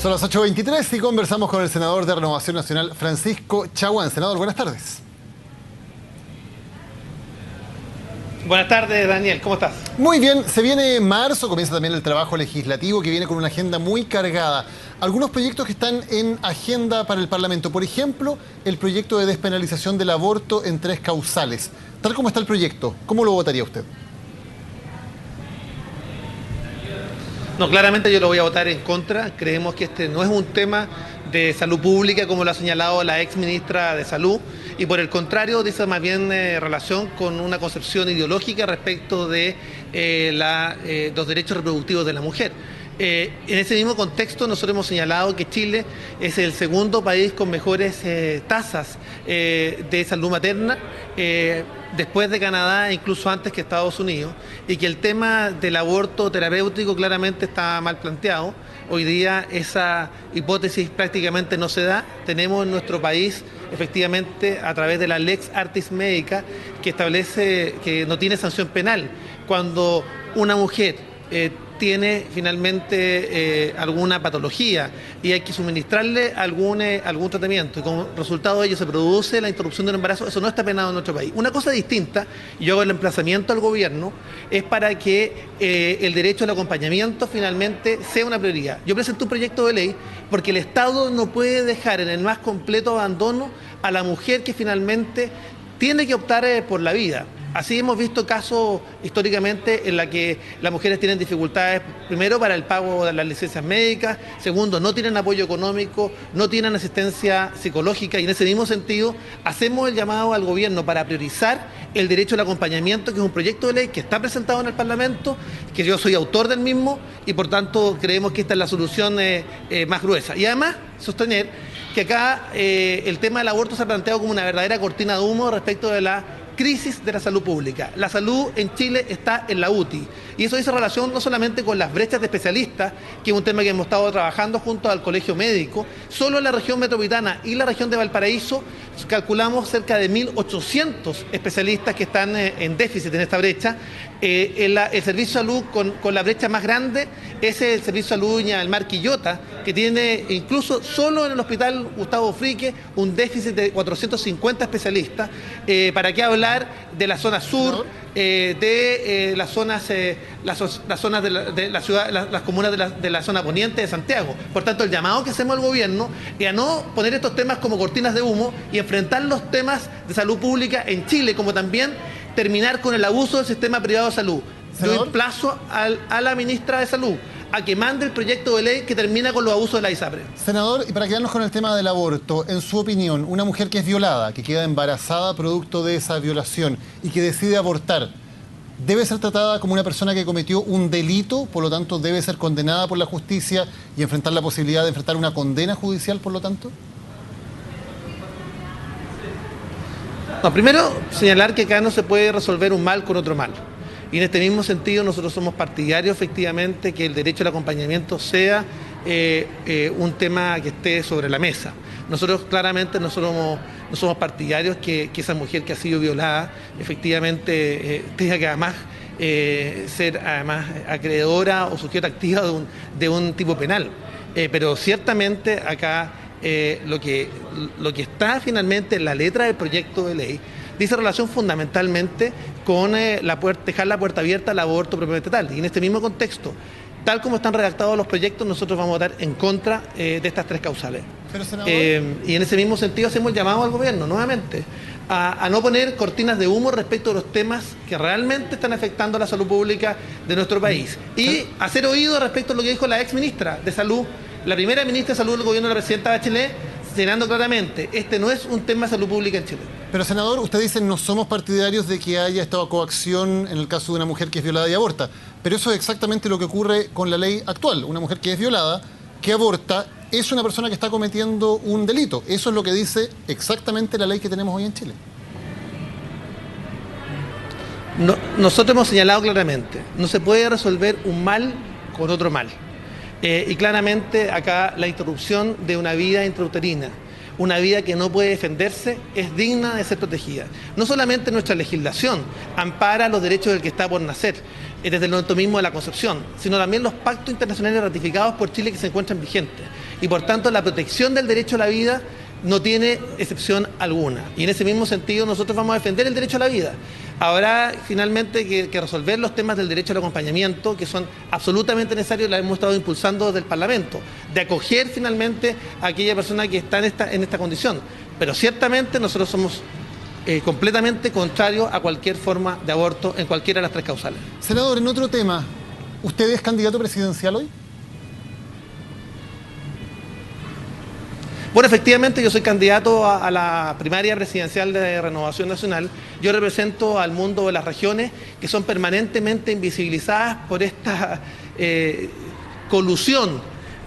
Son las 8:23 y conversamos con el senador de Renovación Nacional, Francisco Chaguán. Senador, buenas tardes. Buenas tardes, Daniel. ¿Cómo estás? Muy bien, se viene marzo, comienza también el trabajo legislativo que viene con una agenda muy cargada. Algunos proyectos que están en agenda para el Parlamento, por ejemplo, el proyecto de despenalización del aborto en 3 causales. Tal como está el proyecto, ¿cómo lo votaría usted? No, claramente yo lo voy a votar en contra. Creemos que este no es un tema de salud pública, como lo ha señalado la ex ministra de Salud, y por el contrario, dice más bien relación con una concepción ideológica respecto de los derechos reproductivos de la mujer. En ese mismo contexto, nosotros hemos señalado que Chile es el segundo país con mejores tasas de salud materna, después de Canadá e incluso antes que Estados Unidos, y que el tema del aborto terapéutico claramente está mal planteado. Hoy día esa hipótesis prácticamente no se da. Tenemos en nuestro país, efectivamente, a través de la Lex Artis Médica, que establece que no tiene sanción penal cuando una mujer tiene finalmente alguna patología y hay que suministrarle algún tratamiento y como resultado de ello se produce la interrupción del embarazo. Eso no está penado en nuestro país. Una cosa distinta, y yo hago el emplazamiento al gobierno, es para que el derecho al acompañamiento finalmente sea una prioridad. Yo presenté un proyecto de ley porque el Estado no puede dejar en el más completo abandono a la mujer que finalmente tiene que optar por la vida. Así hemos visto casos históricamente en la que las mujeres tienen dificultades, primero para el pago de las licencias médicas, segundo, no tienen apoyo económico, no tienen asistencia psicológica, y en ese mismo sentido hacemos el llamado al gobierno para priorizar el derecho al acompañamiento, que es un proyecto de ley que está presentado en el Parlamento, que yo soy autor del mismo y por tanto creemos que esta es la solución más gruesa. Y además sostener que acá el tema del aborto se ha planteado como una verdadera cortina de humo respecto de la crisis de la salud pública. La salud en Chile está en la UTI y eso dice relación no solamente con las brechas de especialistas, que es un tema que hemos estado trabajando junto al Colegio Médico. Solo en la región metropolitana y la región de Valparaíso calculamos cerca de 1.800 especialistas que están en déficit en esta brecha. El servicio de salud con la brecha más grande es el servicio de salud Viña del Mar Quillota, que tiene incluso solo en el hospital Gustavo Frique un déficit de 450 especialistas. ¿Para qué hablar de la zona sur, las zonas de la ciudad, las comunas de la zona poniente de Santiago? Por tanto, el llamado que hacemos al gobierno es a no poner estos temas como cortinas de humo y enfrentar los temas de salud pública en Chile, como también terminar con el abuso del sistema privado de salud. Yo emplazo a la ministra de Salud a que mande el proyecto de ley que termina con los abusos de la ISAPRE. Senador, y para quedarnos con el tema del aborto, en su opinión, una mujer que es violada, que queda embarazada producto de esa violación y que decide abortar, ¿debe ser tratada como una persona que cometió un delito, por lo tanto debe ser condenada por la justicia y enfrentar la posibilidad de enfrentar una condena judicial, por lo tanto? No, primero, señalar que acá no se puede resolver un mal con otro mal. Y en este mismo sentido nosotros somos partidarios efectivamente que el derecho al acompañamiento sea un tema que esté sobre la mesa. Nosotros claramente no somos partidarios que esa mujer que ha sido violada efectivamente tenga que además ser además acreedora o sujeta activa de un tipo penal. Pero ciertamente acá lo que está finalmente en la letra del proyecto de ley dice relación fundamentalmente con dejar la puerta abierta al aborto propiamente tal. Y en este mismo contexto, tal como están redactados los proyectos, nosotros vamos a votar en contra de estas 3 causales. Pero, senador... y en ese mismo sentido hacemos el llamado al gobierno, nuevamente, a no poner cortinas de humo respecto de los temas que realmente están afectando a la salud pública de nuestro país. Y hacer oído respecto a lo que dijo la ex ministra de Salud, la primera ministra de Salud del gobierno de la presidenta Bachelet, señalando claramente, este no es un tema de salud pública en Chile. Pero, senador, usted dice no somos partidarios de que haya esta coacción en el caso de una mujer que es violada y aborta. Pero eso es exactamente lo que ocurre con la ley actual. Una mujer que es violada, que aborta, es una persona que está cometiendo un delito. Eso es lo que dice exactamente la ley que tenemos hoy en Chile. Nosotros hemos señalado claramente, no se puede resolver un mal con otro mal. Y claramente acá la interrupción de una vida intrauterina, una vida que no puede defenderse, es digna de ser protegida. No solamente nuestra legislación ampara los derechos del que está por nacer, desde el momento mismo de la concepción, sino también los pactos internacionales ratificados por Chile que se encuentran vigentes. y por tanto la protección del derecho a la vida no tiene excepción alguna. Y en ese mismo sentido nosotros vamos a defender el derecho a la vida. Habrá finalmente que resolver los temas del derecho al acompañamiento, que son absolutamente necesarios, la hemos estado impulsando desde el Parlamento, de acoger finalmente a aquella persona que está en esta condición. Pero ciertamente nosotros somos completamente contrarios a cualquier forma de aborto en cualquiera de las tres causales. Senador, en otro tema, ¿usted es candidato presidencial hoy? Bueno, efectivamente yo soy candidato a la primaria presidencial de Renovación Nacional. Yo represento al mundo de las regiones que son permanentemente invisibilizadas por esta colusión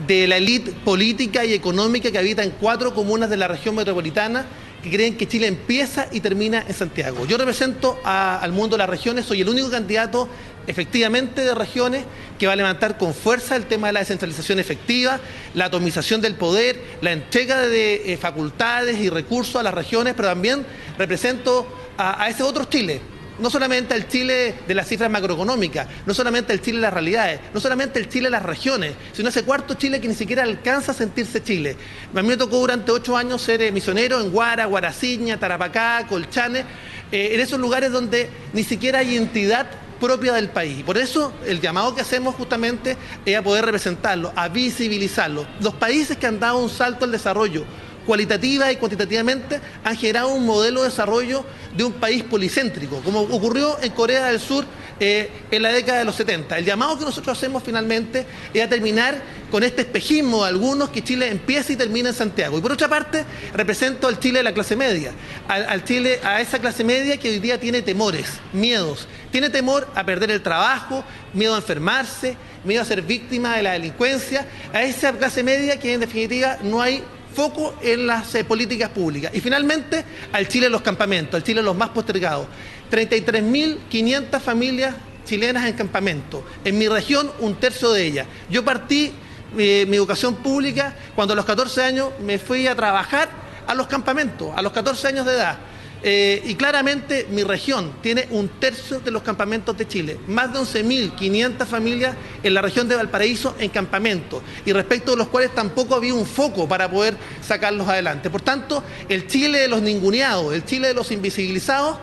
de la élite política y económica que habita en 4 comunas de la región metropolitana, que creen que Chile empieza y termina en Santiago. Yo represento al mundo de las regiones, soy el único candidato efectivamente de regiones que va a levantar con fuerza el tema de la descentralización efectiva, la atomización del poder, la entrega de facultades y recursos a las regiones, pero también represento a ese otro Chile. No solamente el Chile de las cifras macroeconómicas, no solamente el Chile de las realidades, no solamente el Chile de las regiones, sino ese cuarto Chile que ni siquiera alcanza a sentirse Chile. A mí me tocó durante 8 años ser misionero en Guara, Guaraciña, Tarapacá, Colchane, en esos lugares donde ni siquiera hay entidad propia del país. Por eso el llamado que hacemos justamente es a poder representarlo, a visibilizarlo. Los países que han dado un salto al desarrollo cualitativa y cuantitativamente han generado un modelo de desarrollo de un país policéntrico, como ocurrió en Corea del Sur en la década de los 70. El llamado que nosotros hacemos finalmente es a terminar con este espejismo de algunos que Chile empieza y termina en Santiago. Y por otra parte, represento al Chile de la clase media, al Chile, a esa clase media que hoy día tiene temores, miedos. Tiene temor a perder el trabajo, miedo a enfermarse, miedo a ser víctima de la delincuencia, a esa clase media que en definitiva no hay foco en las políticas públicas. Y finalmente al Chile de los campamentos, al Chile de los más postergados. 33.500 familias chilenas en campamento. En mi región, 1/3 de ellas. Yo partí mi educación pública cuando a los 14 años me fui a trabajar a los campamentos, a los 14 años de edad. Y claramente mi región tiene 1/3 de los campamentos de Chile, más de 11.500 familias en la región de Valparaíso en campamentos, y respecto de los cuales tampoco había un foco para poder sacarlos adelante. Por tanto, el Chile de los ninguneados, el Chile de los invisibilizados,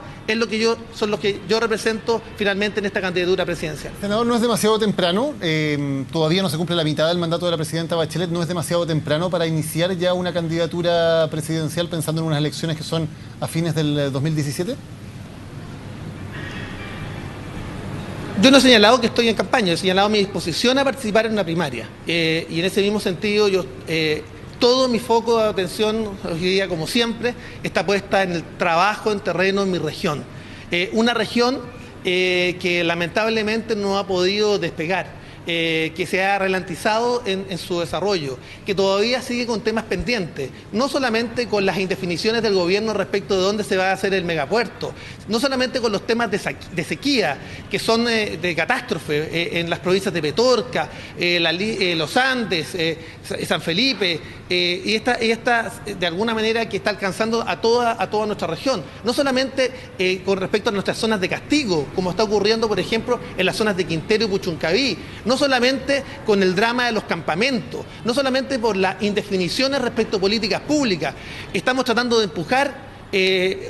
son los que yo represento finalmente en esta candidatura presidencial. Senador, ¿no es demasiado temprano? Todavía no se cumple la mitad del mandato de la presidenta Bachelet. ¿No es demasiado temprano para iniciar ya una candidatura presidencial pensando en unas elecciones que son a fines del 2017? Yo no he señalado que estoy en campaña, he señalado mi disposición a participar en una primaria. Y en ese mismo sentido, todo mi foco de atención, hoy día como siempre, está puesta en el trabajo en terreno en mi región. Una región que lamentablemente no ha podido despegar, que se ha ralentizado en su desarrollo, que todavía sigue con temas pendientes, no solamente con las indefiniciones del gobierno respecto de dónde se va a hacer el megapuerto, no solamente con los temas de sequía, que son de catástrofe en las provincias de Petorca, los Andes, San Felipe, y esta de alguna manera que está alcanzando a toda nuestra región, no solamente con respecto a nuestras zonas de castigo, como está ocurriendo por ejemplo en las zonas de Quintero y Puchuncaví, no solamente con el drama de los campamentos, no solamente por las indefiniciones respecto a políticas públicas. Estamos tratando de empujar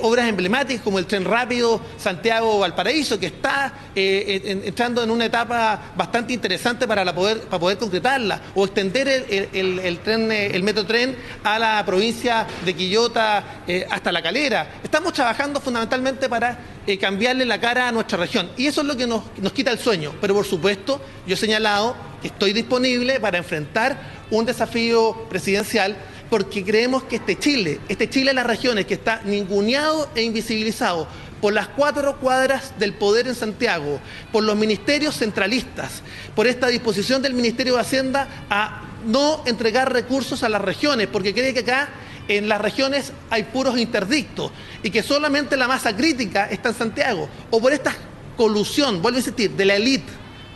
obras emblemáticas como el tren rápido Santiago-Valparaíso, que está entrando en una etapa bastante interesante para poder concretarla, o extender el metrotren a la provincia de Quillota hasta La Calera. Estamos trabajando fundamentalmente para cambiarle la cara a nuestra región, y eso es lo que nos quita el sueño. Pero por supuesto, yo he señalado que estoy disponible para enfrentar un desafío presidencial, porque creemos que este Chile de las regiones, que está ninguneado e invisibilizado por las 4 cuadras del poder en Santiago, por los ministerios centralistas, por esta disposición del Ministerio de Hacienda a no entregar recursos a las regiones, porque cree que acá en las regiones hay puros interdictos y que solamente la masa crítica está en Santiago, o por esta colusión, vuelvo a insistir, de la élite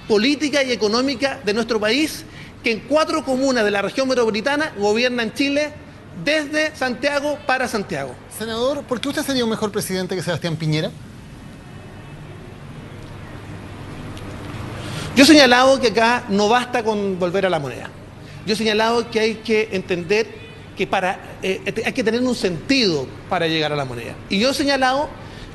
política y económica de nuestro país, que en 4 comunas de la región metropolitana gobiernan Chile desde Santiago para Santiago. Senador, ¿por qué usted sería un mejor presidente que Sebastián Piñera? Yo he señalado que acá no basta con volver a la moneda. Yo he señalado que hay que entender que hay que tener un sentido para llegar a la moneda. Y yo he señalado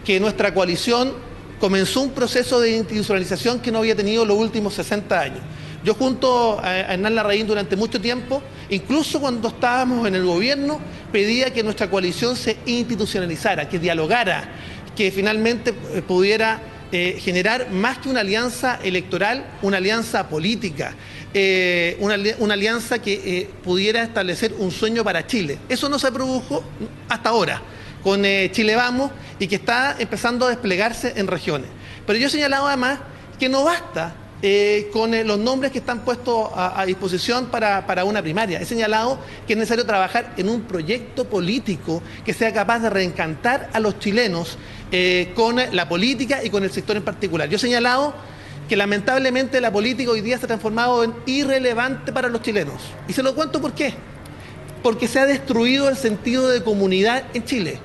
que nuestra coalición comenzó un proceso de institucionalización que no había tenido los últimos 60 años. Yo junto a Hernán Larraín durante mucho tiempo, incluso cuando estábamos en el gobierno, pedía que nuestra coalición se institucionalizara, que dialogara, que finalmente pudiera generar más que una alianza electoral, una alianza política, una alianza que pudiera establecer un sueño para Chile. Eso no se produjo hasta ahora con Chile Vamos y que está empezando a desplegarse en regiones. Pero yo he señalado además que no basta con los nombres que están puestos a disposición para una primaria. He señalado que es necesario trabajar en un proyecto político que sea capaz de reencantar a los chilenos con la política y con el sector en particular. Yo he señalado que lamentablemente la política hoy día se ha transformado en irrelevante para los chilenos. Y se lo cuento por qué. Porque se ha destruido el sentido de comunidad en Chile.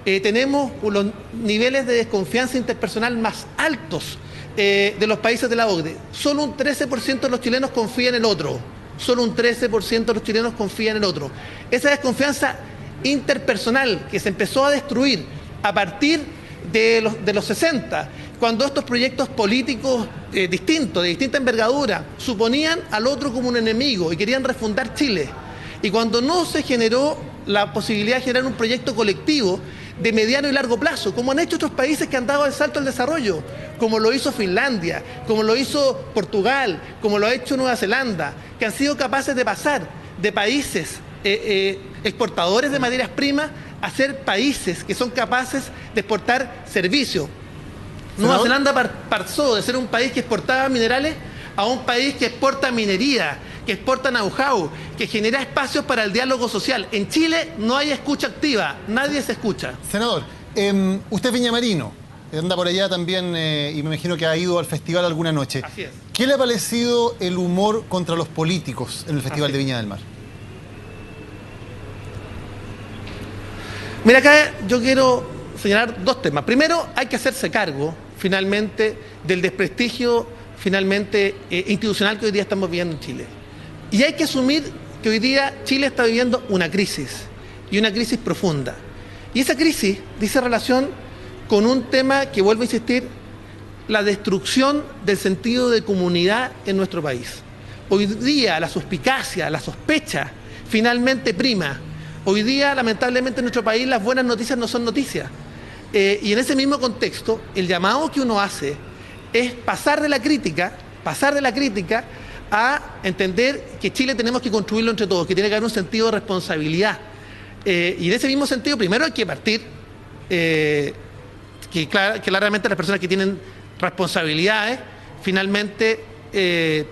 Tenemos los niveles de desconfianza interpersonal más altos de los países de la OCDE. Solo un 13% de los chilenos confía en el otro. Solo un 13% de los chilenos confía en el otro. Esa desconfianza interpersonal que se empezó a destruir a partir de los 60, cuando estos proyectos políticos distintos, de distinta envergadura, suponían al otro como un enemigo y querían refundar Chile. Y cuando no se generó la posibilidad de generar un proyecto colectivo de mediano y largo plazo, como han hecho otros países que han dado el salto al desarrollo, como lo hizo Finlandia, como lo hizo Portugal, como lo ha hecho Nueva Zelanda, que han sido capaces de pasar de países exportadores de materias primas a ser países que son capaces de exportar servicios. Nueva Zelanda pasó de ser un país que exportaba minerales a un país que exporta minería, que exporta know-how, que genera espacios para el diálogo social. En Chile no hay escucha activa, nadie se escucha. Senador, usted es viñamarino, anda por allá también y me imagino que ha ido al festival alguna noche. Así es. ¿Qué le ha parecido el humor contra los políticos en el Festival de Viña del Mar? Mira, acá yo quiero señalar dos temas. Primero, hay que hacerse cargo, finalmente, del desprestigio, finalmente, institucional que hoy día estamos viviendo en Chile. Y hay que asumir que hoy día Chile está viviendo una crisis, y una crisis profunda. Y esa crisis dice relación con un tema que, vuelvo a insistir, la destrucción del sentido de comunidad en nuestro país. Hoy día la suspicacia, la sospecha, finalmente prima. Hoy día, lamentablemente, en nuestro país las buenas noticias no son noticias. Y en ese mismo contexto, el llamado que uno hace es pasar de la crítica a entender que Chile tenemos que construirlo entre todos, que tiene que haber un sentido de responsabilidad. Y en ese mismo sentido, primero hay que partir que claramente las personas que tienen responsabilidades finalmente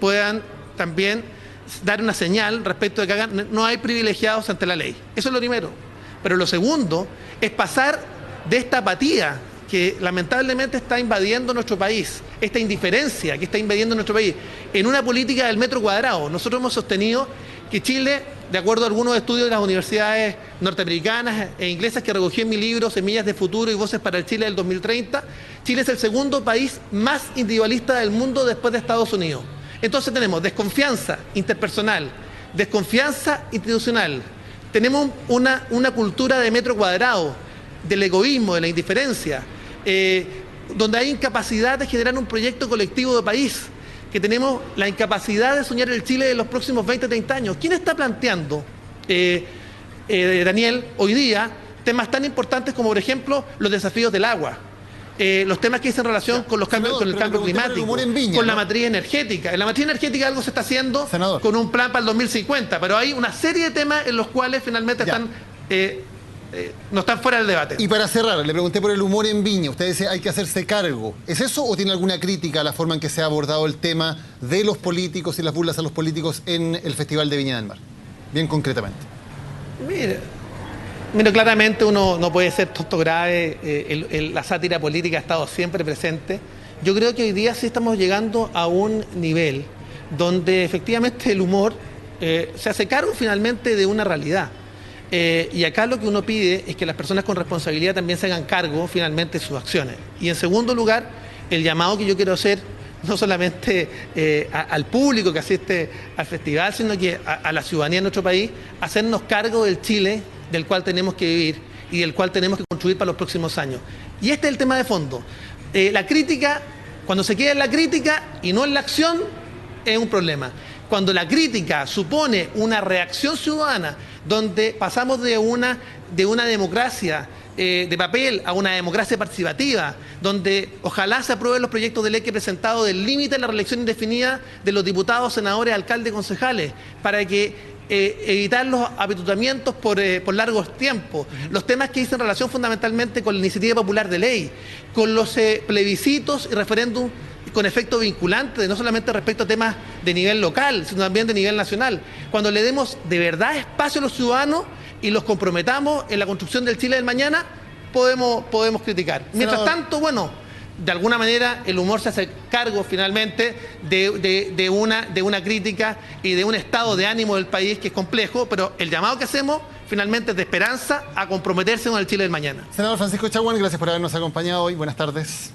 puedan también dar una señal respecto de que no hay privilegiados ante la ley. Eso es lo primero. Pero lo segundo es pasar de esta apatía que lamentablemente está invadiendo nuestro país, esta indiferencia que está invadiendo nuestro país, en una política del metro cuadrado. Nosotros hemos sostenido que Chile, de acuerdo a algunos estudios de las universidades norteamericanas e inglesas que recogí en mi libro Semillas de Futuro y Voces para el Chile del 2030, Chile es el segundo país más individualista del mundo después de Estados Unidos. Entonces tenemos desconfianza interpersonal, desconfianza institucional, tenemos una cultura de metro cuadrado, del egoísmo, de la indiferencia, donde hay incapacidad de generar un proyecto colectivo de país, que tenemos la incapacidad de soñar el Chile de los próximos 20, 30 años. ¿Quién está planteando, Daniel, hoy día temas tan importantes como, por ejemplo, los desafíos del agua? Los temas que dicen relación con los cambios, con el cambio climático, con la matriz energética. En la matriz energética algo se está haciendo con un plan para el 2050, pero hay una serie de temas en los cuales finalmente no están fuera del debate. Y para cerrar, le pregunté por el humor en Viña. Usted dice hay que hacerse cargo. ¿Es eso o tiene alguna crítica a la forma en que se ha abordado el tema de los políticos y las burlas a los políticos en el Festival de Viña del Mar? Bien concretamente. Mira, claramente uno no puede ser tonto grave, la sátira política ha estado siempre presente. Yo creo que hoy día sí estamos llegando a un nivel donde efectivamente el humor se hace cargo finalmente de una realidad. Y acá lo que uno pide es que las personas con responsabilidad también se hagan cargo finalmente de sus acciones. Y en segundo lugar, el llamado que yo quiero hacer no solamente al público que asiste al festival, sino que a la ciudadanía de nuestro país, hacernos cargo del Chile del cual tenemos que vivir y del cual tenemos que construir para los próximos años. Y este es el tema de fondo. La crítica, cuando se queda en la crítica y no en la acción, es un problema. Cuando la crítica supone una reacción ciudadana, donde pasamos de una democracia de papel a una democracia participativa, donde ojalá se aprueben los proyectos de ley que he presentado del límite a la reelección indefinida de los diputados, senadores, alcaldes, concejales, para que evitar los apitutamientos por largos tiempos, los temas que dicen relación fundamentalmente con la iniciativa popular de ley, con los plebiscitos y referéndum con efecto vinculante, no solamente respecto a temas de nivel local, sino también de nivel nacional. Cuando le demos de verdad espacio a los ciudadanos y los comprometamos en la construcción del Chile del mañana, podemos criticar. Mientras tanto, bueno, de alguna manera el humor se hace cargo finalmente de una crítica y de un estado de ánimo del país que es complejo, pero el llamado que hacemos finalmente es de esperanza a comprometerse con el Chile del mañana. Senador Francisco Chagüán, gracias por habernos acompañado hoy. Buenas tardes.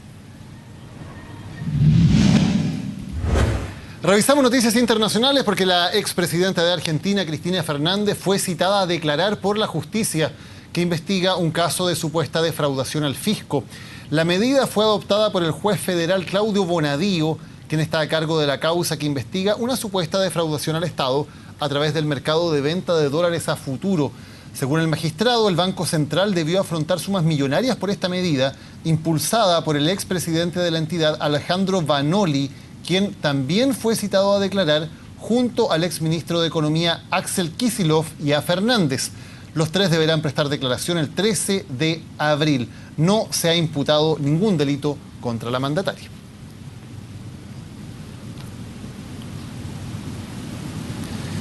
Revisamos noticias internacionales porque la expresidenta de Argentina, Cristina Fernández, fue citada a declarar por la justicia que investiga un caso de supuesta defraudación al fisco. La medida fue adoptada por el juez federal Claudio Bonadío, quien está a cargo de la causa que investiga una supuesta defraudación al Estado a través del mercado de venta de dólares a futuro. Según el magistrado, el Banco Central debió afrontar sumas millonarias por esta medida, impulsada por el expresidente de la entidad, Alejandro Vanoli, quien también fue citado a declarar junto al exministro de Economía Axel Kicillof y a Fernández. Los tres deberán prestar declaración el 13 de abril. No se ha imputado ningún delito contra la mandataria.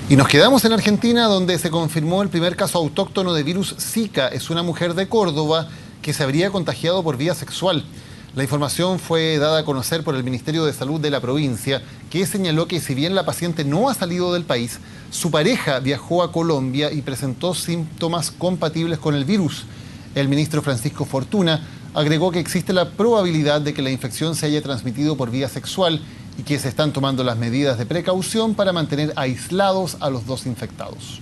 Y nos quedamos en Argentina, donde se confirmó el primer caso autóctono de virus Zika. Es una mujer de Córdoba que se habría contagiado por vía sexual. La información fue dada a conocer por el Ministerio de Salud de la provincia, que señaló que si bien la paciente no ha salido del país, su pareja viajó a Colombia y presentó síntomas compatibles con el virus. El ministro Francisco Fortuna agregó que existe la probabilidad de que la infección se haya transmitido por vía sexual y que se están tomando las medidas de precaución para mantener aislados a los dos infectados.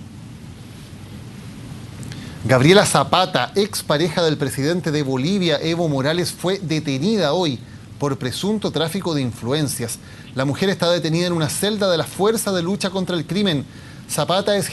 Gabriela Zapata, expareja del presidente de Bolivia, Evo Morales, fue detenida hoy por presunto tráfico de influencias. La mujer está detenida en una celda de la Fuerza de Lucha contra el Crimen. Zapata es